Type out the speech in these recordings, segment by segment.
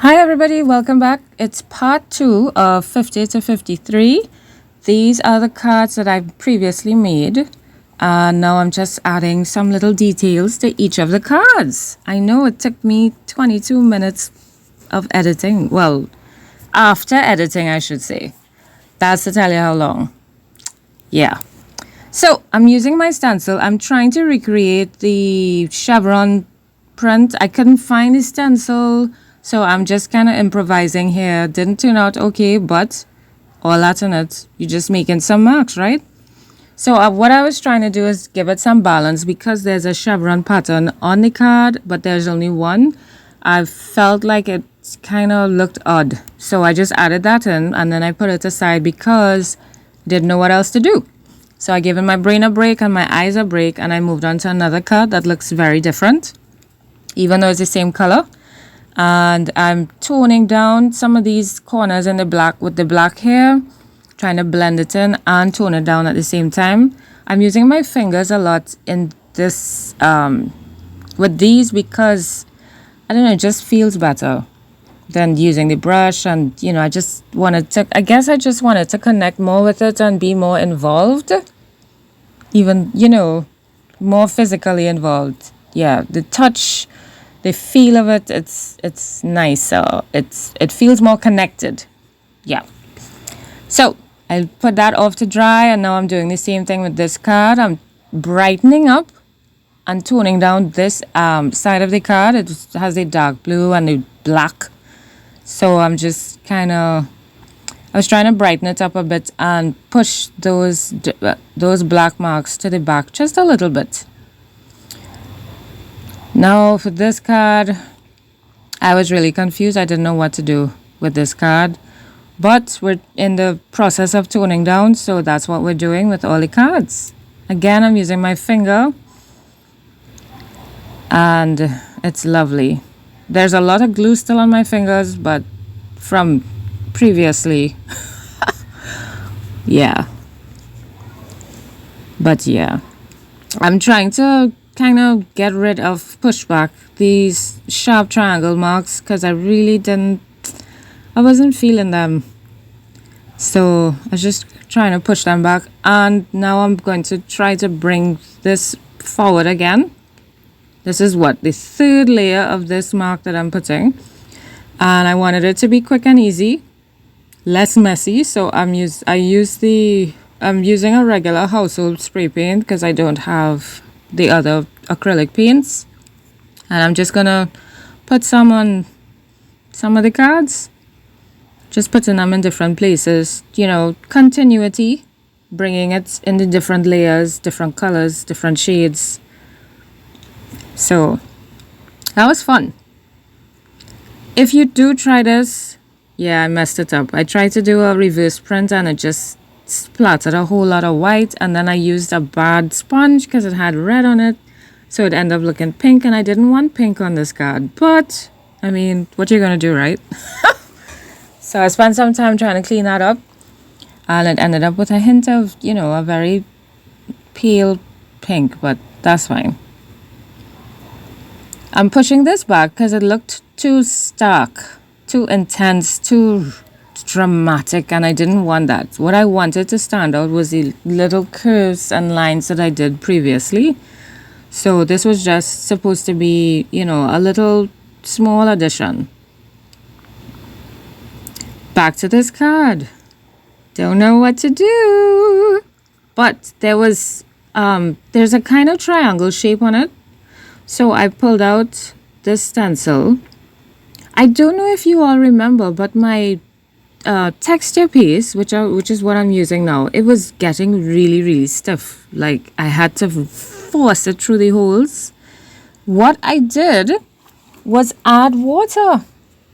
Hi everybody, welcome back. It's part 2 of 50 to 53. These are the cards that I previously made. Now I'm just adding some little details to each of the cards. I know it took me 22 minutes of editing. Well, after editing, I should say. That's to tell you how long. Yeah. So I'm using my stencil. I'm trying to recreate the chevron print. I couldn't find the stencil. So I'm just kind of improvising here. Didn't turn out okay, but all that in it, you're just making some marks, right? So what I was trying to do is give it some balance because there's a chevron pattern on the card, but there's only one. I felt like it kind of looked odd. So I just added that in and then I put it aside because I didn't know what else to do. So I gave my brain a break and my eyes a break and I moved on to another card that looks very different, even though it's the same color. And I'm toning down some of these corners in the black with the black hair, trying to blend it in and tone it down at the same time. I'm using my fingers a lot in this with these because I don't know, it just feels better than using the brush. And you know, I just wanted to connect more with it and be more involved, even, you know, more physically involved. Yeah, the touch, the feel of it, it's nicer. It feels more connected. Yeah. So I put that off to dry and now I'm doing the same thing with this card. I'm brightening up and toning down this side of the card. It has a dark blue and a black. So I'm just I was trying to brighten it up a bit and push those black marks to the back just a little bit. Now for this card, I was really confused. I didn't know what to do with this card. But we're in the process of toning down, so that's what we're doing with all the cards. Again, I'm using my finger. And it's lovely. There's a lot of glue still on my fingers, but from previously. Yeah. But yeah. I'm trying to kind of get rid of, push back these sharp triangle marks because I wasn't feeling them. So I was just trying to push them back, and now I'm going to try to bring this forward again. This is the third layer of this mark that I'm putting, and I wanted it to be quick and easy, less messy. So I'm using a regular household spray paint because I don't have the other acrylic paints, and I'm just gonna put some on some of the cards, just putting them in different places, you know, continuity, bringing it in the different layers, different colors, different shades. So that was fun. If you do try this, yeah, I messed it up. I tried to do a reverse print and it just splattered a whole lot of white, and then I used a bad sponge because it had red on it, so it ended up looking pink, and I didn't want pink on this card. But I mean, what you're gonna do, right? So I spent some time trying to clean that up, and it ended up with a hint of, you know, a very pale pink, but that's fine. I'm pushing this back because it looked too stark, too intense, too dramatic, and I didn't want that. What I wanted to stand out was the little curves and lines that I did previously. So this was just supposed to be, you know, a little small addition. Back to this card. Don't know what to do. But there's a kind of triangle shape on it. So I pulled out this stencil. I don't know if you all remember, but my texture piece, which is what I'm using now, it was getting really, really stiff. Like I had to force it through the holes. What I did was add water.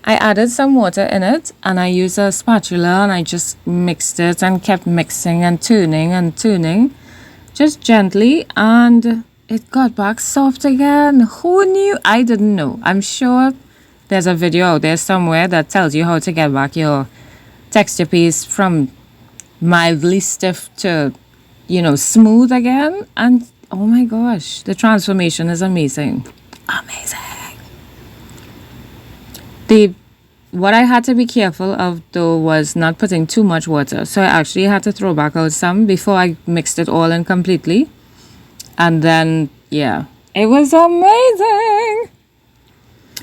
I added some water in it, and I used a spatula and I just mixed it and kept mixing and turning just gently, and it got back soft again. Who knew? I didn't know. I'm sure there's a video out there somewhere that tells you how to get back your texture piece from mildly stiff to, you know, smooth again. And oh my gosh, the transformation is amazing. The what I had to be careful of though was not putting too much water. So I actually had to throw back out some before I mixed it all in completely. And then, yeah, it was amazing.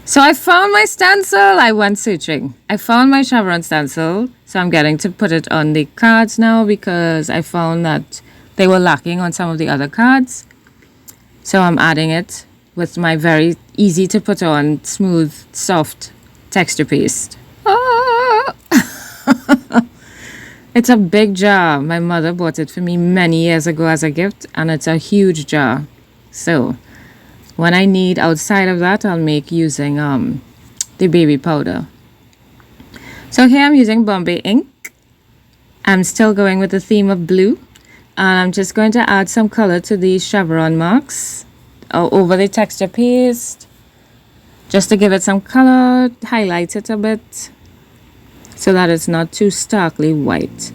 So I found my stencil. I went searching. I found my chevron stencil. So I'm getting to put it on the cards now because I found that they were lacking on some of the other cards. So I'm adding it with my very easy to put on, smooth, soft texture paste. Ah! It's a big jar. My mother bought it for me many years ago as a gift, and it's a huge jar. So when I need outside of that, I'll make using the baby powder. So here I'm using Bombay ink. I'm still going with the theme of blue. And I'm just going to add some color to these chevron marks over the texture paste. Just to give it some color, highlight it a bit so that it's not too starkly white.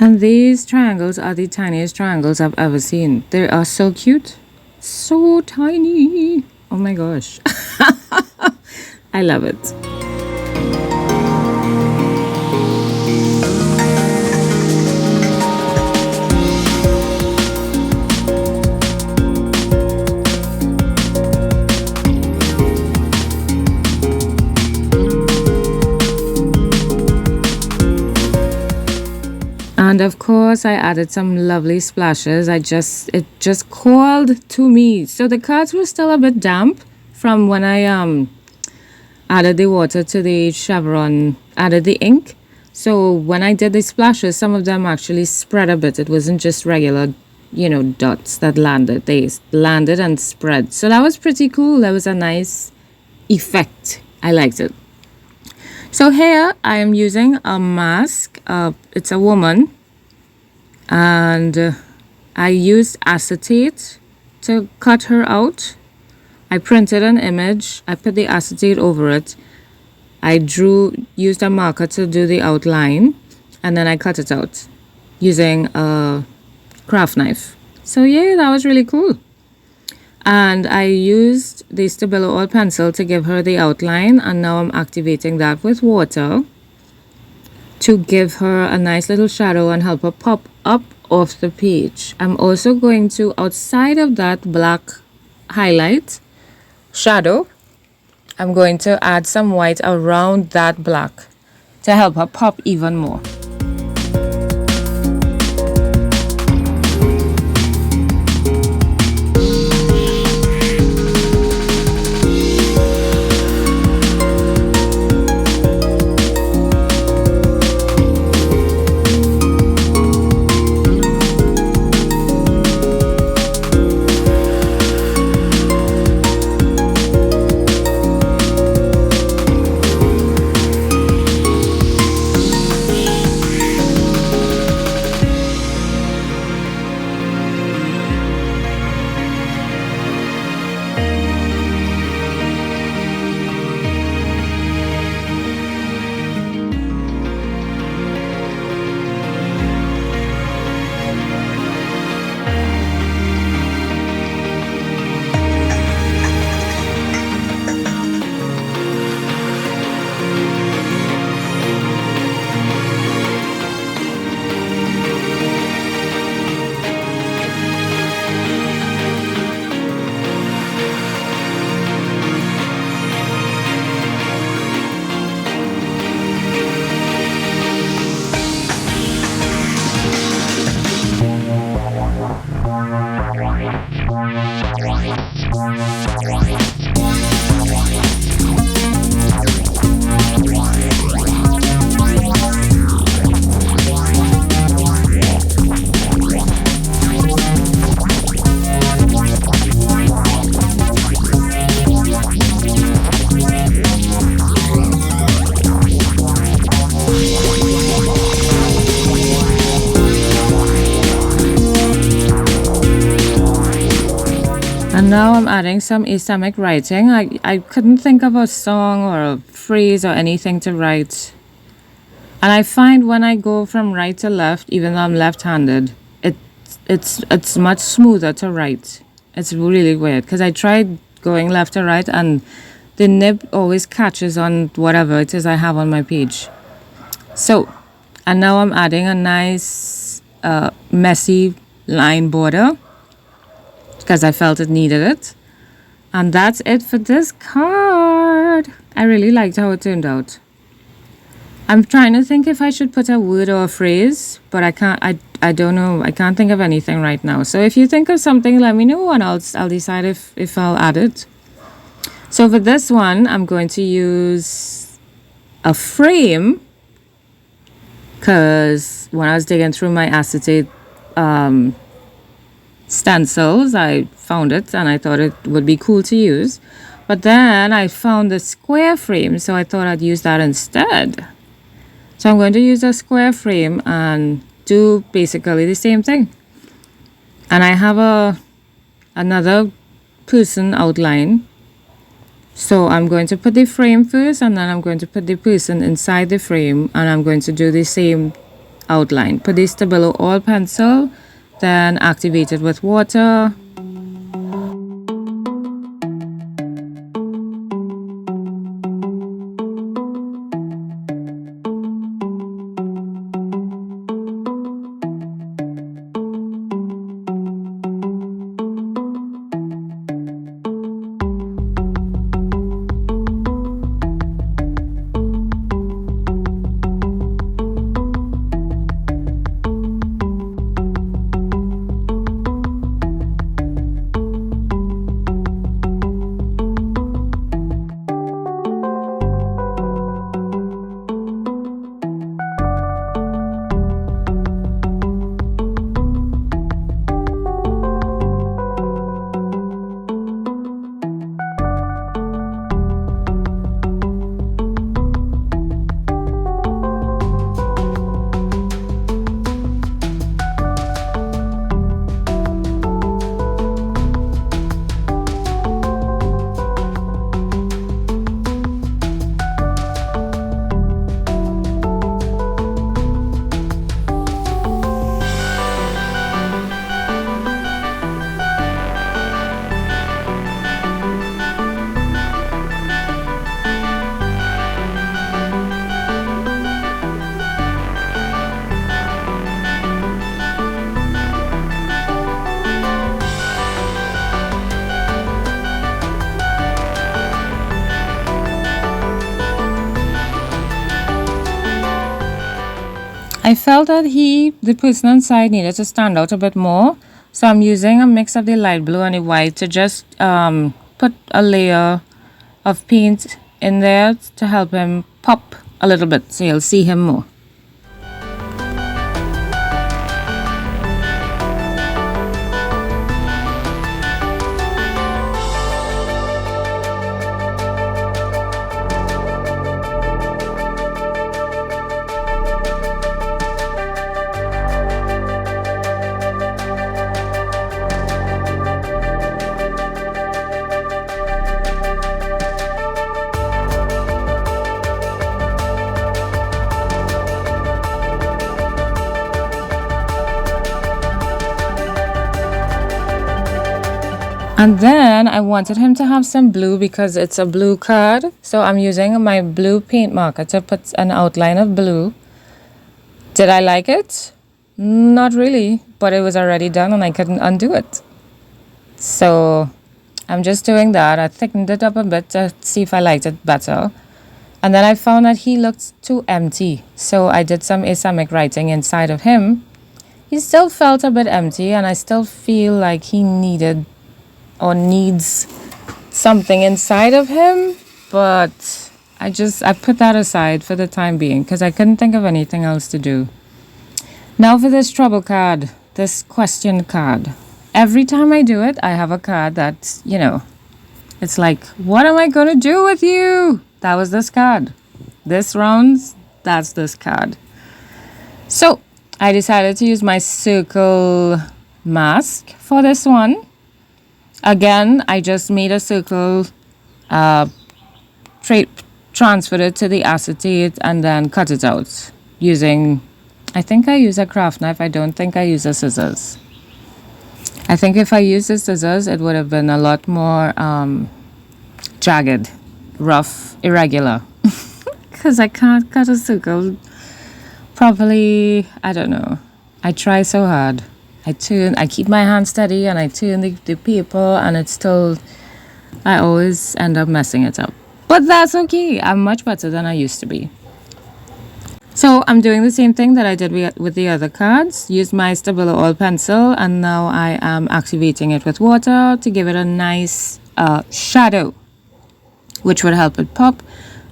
And these triangles are the tiniest triangles I've ever seen. They are so cute. So tiny. Oh my gosh. I love it. And of course, I added some lovely splashes. It just called to me. So the cards were still a bit damp from when I added the water to the chevron, added the ink. So when I did the splashes, some of them actually spread a bit. It wasn't just regular, dots that landed. They landed and spread. So that was pretty cool. That was a nice effect. I liked it. So here I am using a mask. It's a woman. And I used acetate to cut her out. I printed an image. I put the acetate over it. I used a marker to do the outline. And then I cut it out using a craft knife. So yeah, that was really cool. And I used the Stabilo oil pencil to give her the outline. And now I'm activating that with water to give her a nice little shadow and help her pop up off the page. I'm also going to, outside of that black highlight shadow, I'm going to add some white around that black to help her pop even more. now I'm adding some asemic writing. I couldn't think of a song or a phrase or anything to write. And I find when I go from right to left, even though I'm left-handed, it's much smoother to write. It's really weird because I tried going left to right and the nib always catches on whatever it is I have on my page. So, and now I'm adding a nice messy line border because I felt it needed it. And that's it for this card. I really liked how it turned out. I'm trying to think if I should put a word or a phrase, but I can't. I don't know. I can't think of anything right now. So if you think of something, let me know and I'll decide if I'll add it. So for this one, I'm going to use a frame because when I was digging through my acetate stencils, I found it and I thought it would be cool to use. But then I found the square frame, so I thought I'd use that instead. So I'm going to use a square frame and do basically the same thing. And I have another person outline. So I'm going to put the frame first and then I'm going to put the person inside the frame and I'm going to do the same outline. Put the Stabilo oil pencil, then activate it with water. I felt that the person inside needed to stand out a bit more. So I'm using a mix of the light blue and the white to just put a layer of paint in there to help him pop a little bit so you'll see him more. And then I wanted him to have some blue because it's a blue card. So I'm using my blue paint marker to put an outline of blue. Did I like it? Not really, but it was already done and I couldn't undo it. So I'm just doing that. I thickened it up a bit to see if I liked it better. And then I found that he looked too empty. So I did some asemic writing inside of him. He still felt a bit empty and I still feel like he needed or needs something inside of him, but I put that aside for the time being because I couldn't think of anything else to do. Now for this trouble card, this question card. Every time I do it, I have a card that's, it's like, what am I going to do with you? That was this card. This round, that's this card. So I decided to use my circle mask for this one. Again, I just made a circle, uh, tra- transferred it to the acetate, and then cut it out using, I think I use a craft knife. I don't think I use a scissors. I think if I used the scissors, it would have been a lot more jagged, rough, irregular. Because I can't cut a circle properly. I don't know. I try so hard. I keep my hand steady and I turn the paper, and it's still, I always end up messing it up. But that's okay. I'm much better than I used to be. So I'm doing the same thing that I did with the other cards. Use my Stabilo oil pencil, and now I am activating it with water to give it a nice shadow, which would help it pop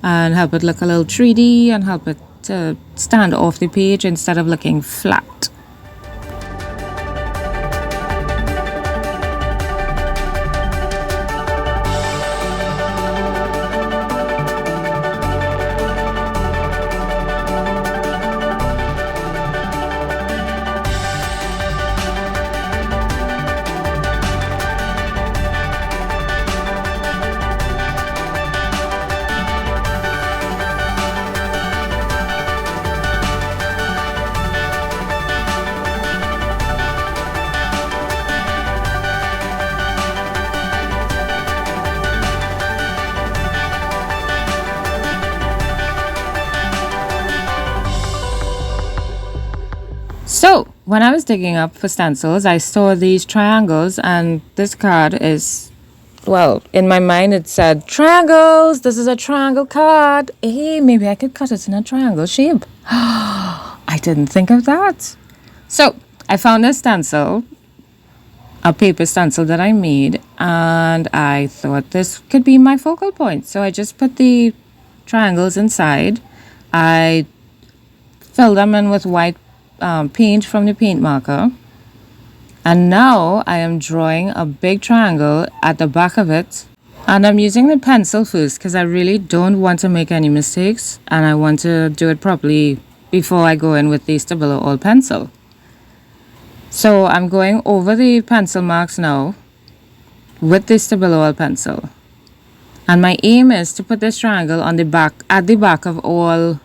and help it look a little 3D and help it to stand off the page instead of looking flat. So, when I was digging up for stencils, I saw these triangles, and this card is, well, in my mind it said, triangles, this is a triangle card. Hey, maybe I could cut it in a triangle shape. I didn't think of that. So, I found a stencil, a paper stencil that I made, and I thought this could be my focal point. So I just put the triangles inside. I filled them in with white paint from the paint marker, and now I am drawing a big triangle at the back of it, and I'm using the pencil first because I really don't want to make any mistakes, and I want to do it properly before I go in with the Stabilo oil pencil. So I'm going over the pencil marks now with the Stabilo oil pencil, and my aim is to put this triangle on the back, at the back of all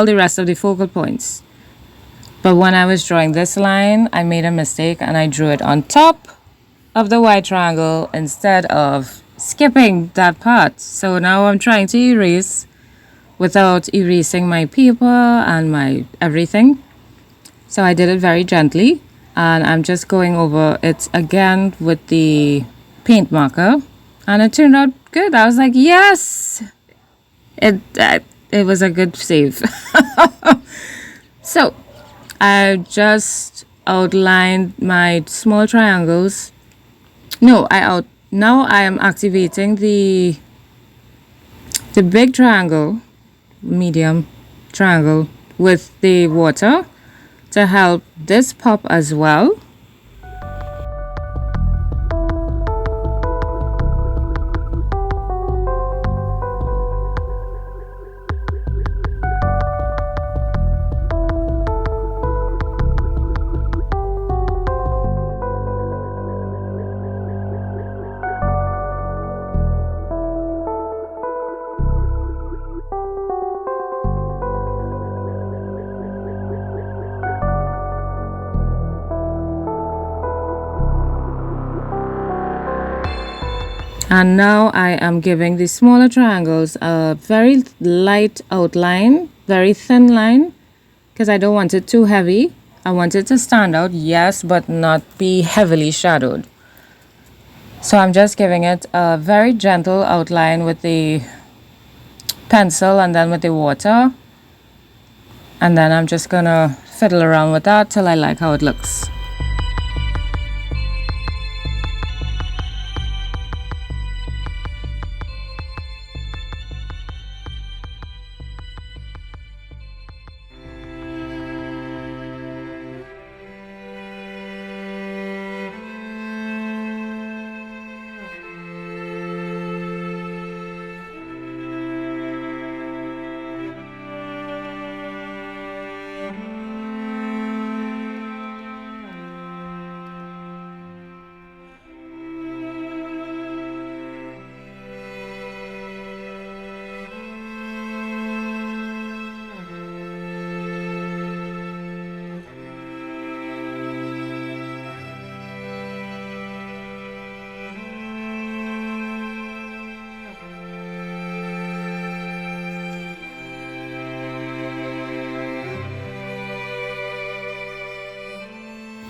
the rest of the focal points. But when I was drawing this line, I made a mistake and I drew it on top of the white triangle instead of skipping that part. So now I'm trying to erase without erasing my paper and my everything. So I did it very gently, and I'm just going over it again with the paint marker, and it turned out good. I was like, yes! It was a good save. So I just outlined my small triangles. Now I am activating the big triangle, medium triangle, with the water to help this pop as well. And now I am giving the smaller triangles a very light outline, very thin line, because I don't want it too heavy. I want it to stand out, yes, but not be heavily shadowed. So I'm just giving it a very gentle outline with the pencil and then with the water. And then I'm just gonna fiddle around with that till I like how it looks.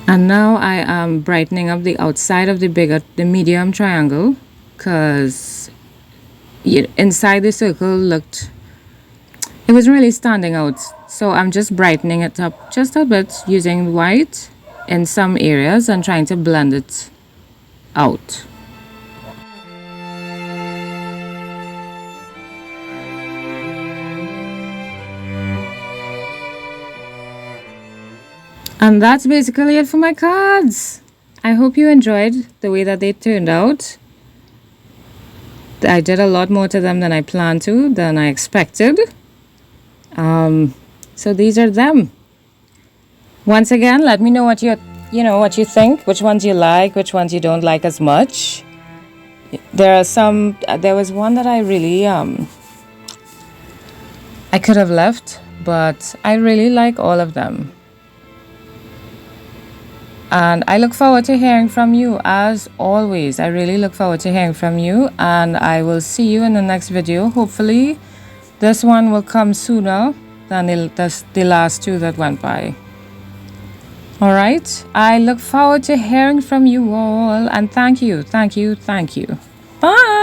And now I am brightening up the outside of the medium triangle, because inside the circle it wasn't really standing out. So I'm just brightening it up just a bit using white in some areas and trying to blend it out. And that's basically it for my cards. I hope you enjoyed the way that they turned out. I did a lot more to them than I planned to, than I expected. So these are them. Once again, let me know what what you think, which ones you like, which ones you don't like as much. There was one that I really I could have left, but I really like all of them. And I look forward to hearing from you, as always. I really look forward to hearing from you, and I will see you in the next video. Hopefully this one will come sooner than the last two that went by. All right, I look forward to hearing from you all, and thank you. Bye.